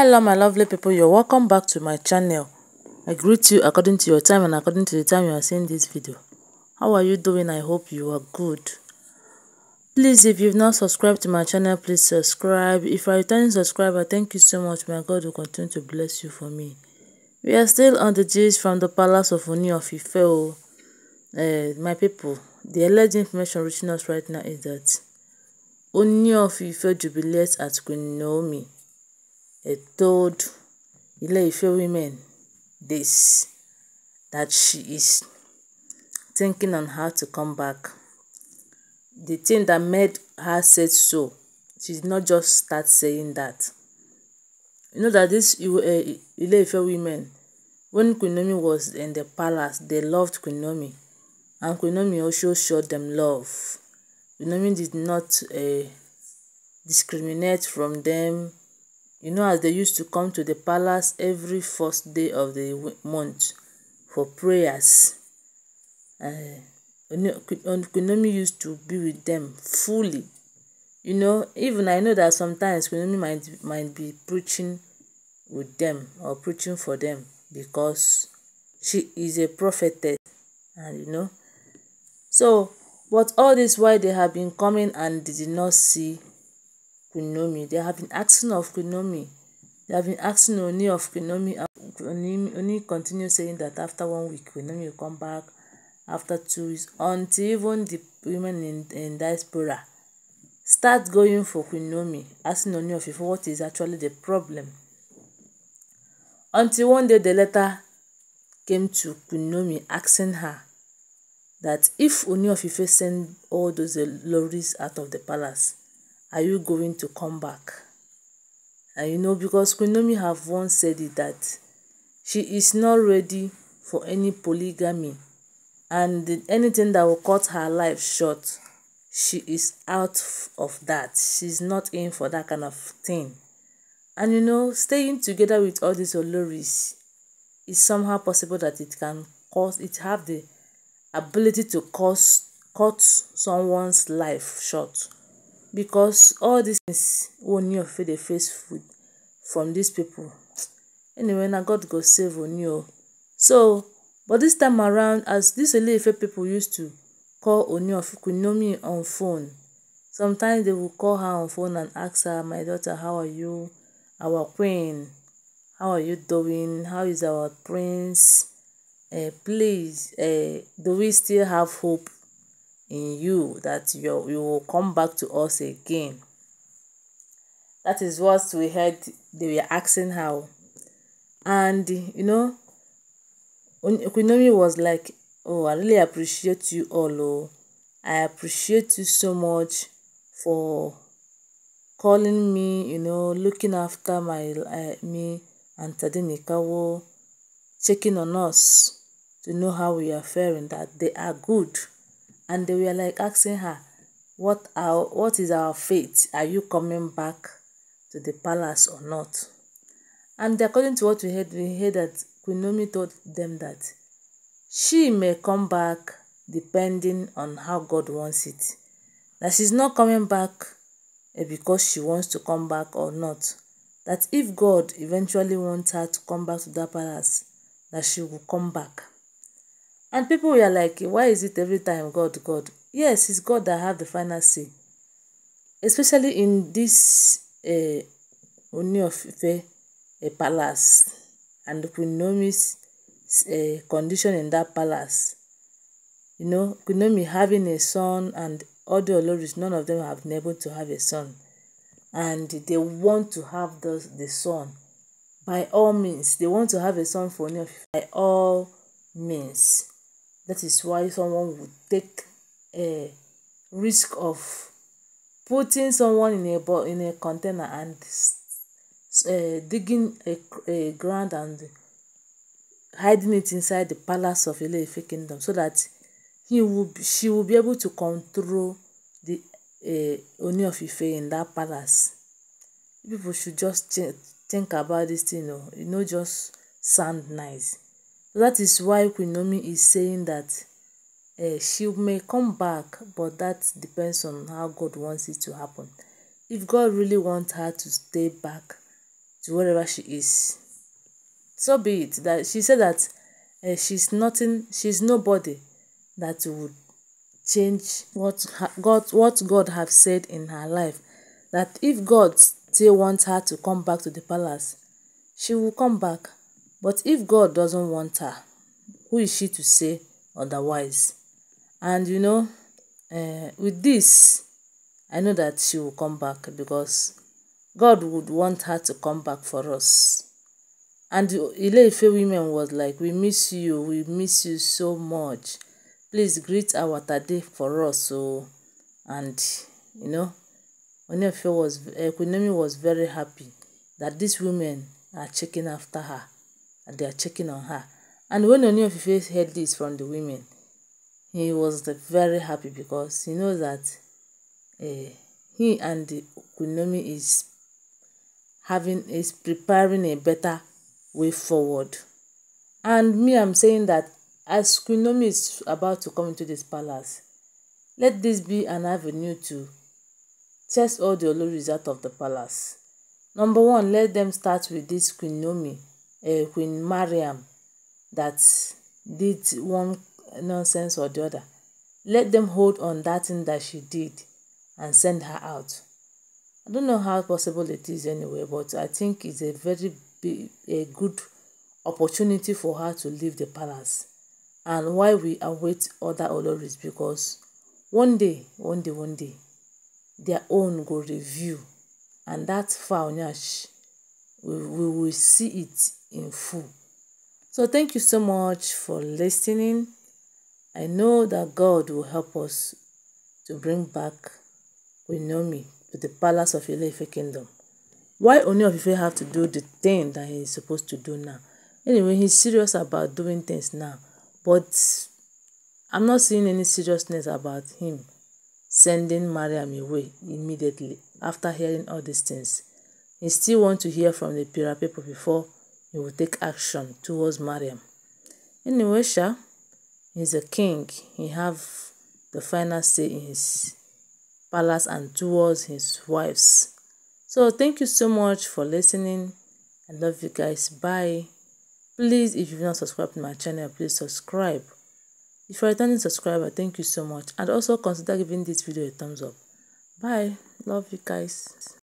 Hello my lovely people, you're welcome back to my channel. I greet you according to your time and according to the time you are seeing this video. How are you doing? I hope you are good. Please, if you've not subscribed to my channel, please subscribe. If you're a returning subscriber, thank you so much. May God will continue to bless you for me. We are still on the gist from the palace of Ooni of Ife. My people, the alleged information reaching us right now is that Ooni of Ife jubilates at Queen Naomi. Told Ile-Ife women this, that she is thinking on how to come back. The thing that made her say so, she did not just start saying that. You know that this Ile-Ife women, when Queen Naomi was in the palace, they loved Queen Naomi, and Queen Naomi also showed them love. Queen Naomi did not discriminate from them. You know, as they used to come to the palace every first day of the month for prayers. Queen Naomi used to be with them fully. You know, even I know that sometimes Queen Naomi might be preaching with them or preaching for them because she is a prophetess, and you know. So, but all this while they have been coming and they did not see Queen Naomi. They have been asking of Queen Naomi. They have been asking Ooni of Queen Naomi. Ooni continues saying that after 1 week, Queen Naomi will come back. After 2 weeks, until even the women in diaspora start going for Queen Naomi, asking Ooni of Ife what is actually the problem. Until one day the letter came to Queen Naomi asking her that if Ooni of Ife send all those oloris out of the palace, are you going to come back? And you know, because Queen Naomi have once said it that she is not ready for any polygamy, and anything that will cut her life short, she is out of that. She's not in for that kind of thing. And you know, staying together with all these oloris is somehow possible that it can cause, it have the ability to cut someone's life short, because all these things Ooni of Ife dey face from these people. Anyway, na God go save Ooni o. So, but this time around, as these Ile-Ife people used to call Ooni of Queen Naomi on phone, sometimes they will call her on phone and ask her, my daughter, how are you? Our queen, how are you doing? How is our prince? Please, do we still have hope in you that you will come back to us again? That is what we heard they were asking her. And you know, Queen Naomi was like, oh, I really appreciate you all. Oh, I appreciate you so much for calling me, you know, looking after me and Tadinikawo, checking on us to know how we are faring, that they are good. And they were like asking her, what is our fate? Are you coming back to the palace or not? And according to what we heard that Queen Naomi told them that she may come back depending on how God wants it. That she's not coming back because she wants to come back or not. That if God eventually wants her to come back to that palace, that she will come back. And people were like, why is it every time God? Yes, it's God that have the final say. Especially in this Ooni of Ife palace and Queen Naomi's condition in that palace. You know, Queen Naomi having a son and all the oloris, none of them have been able to have a son. And they want to have the son. By all means, they want to have a son for Ooni of Ife by all means. That is why someone would take a risk of putting someone in a container and digging a ground and hiding it inside the palace of Ile-Ife kingdom, so that she will be able to control the Ooni of Ife in that palace. People should just think about this thing, you know, just sound nice. So that is why Queen Naomi is saying that she may come back, but that depends on how God wants it to happen. If God really wants her to stay back, to wherever she is. So be it. That she said that she's nothing, she's nobody that would change what God have said in her life. That if God still wants her to come back to the palace, she will come back. But if God doesn't want her, who is she to say otherwise? And with this, I know that she will come back because God would want her to come back for us. And the Ile-Ife women was like, we miss you so much. Please greet our Tade for us. So, and Ooni of Ife Queen Naomi was very happy that these women are checking after her, and they are checking on her. And when Ooni of Ife heard this from the women, he was very happy because he knows that he and the Queen Naomi is preparing a better way forward. And me, I'm saying that as Queen Naomi is about to come into this palace, let this be an avenue to chase all the oloris out of the palace. Number one, let them start with this Queen Naomi, Queen Mariam, that did one nonsense or the other. Let them hold on that thing that she did and send her out. I don't know how possible it is anyway, but I think it's a very good opportunity for her to leave the palace. And why we await other oloris, because one day, their own go review, and that fowl nyash, we will see it in full. So thank you so much for listening. I know that God will help us to bring back Queen Naomi to the palace of Ile-Ife kingdom. Why Ooni of Ife have to do the thing that he is supposed to do now? Anyway, he's serious about doing things now, but I'm not seeing any seriousness about him sending Mariam away immediately after hearing all these things. He still wants to hear from the Pira people before he will take action towards Mariam. Anyway, he's a king. He have the final say in his palace and towards his wives. So thank you so much for listening. I love you guys. Bye. Please, if you've not subscribed to my channel, please subscribe. If you're a returning subscriber, thank you so much. And also consider giving this video a thumbs up. Bye. Love you guys.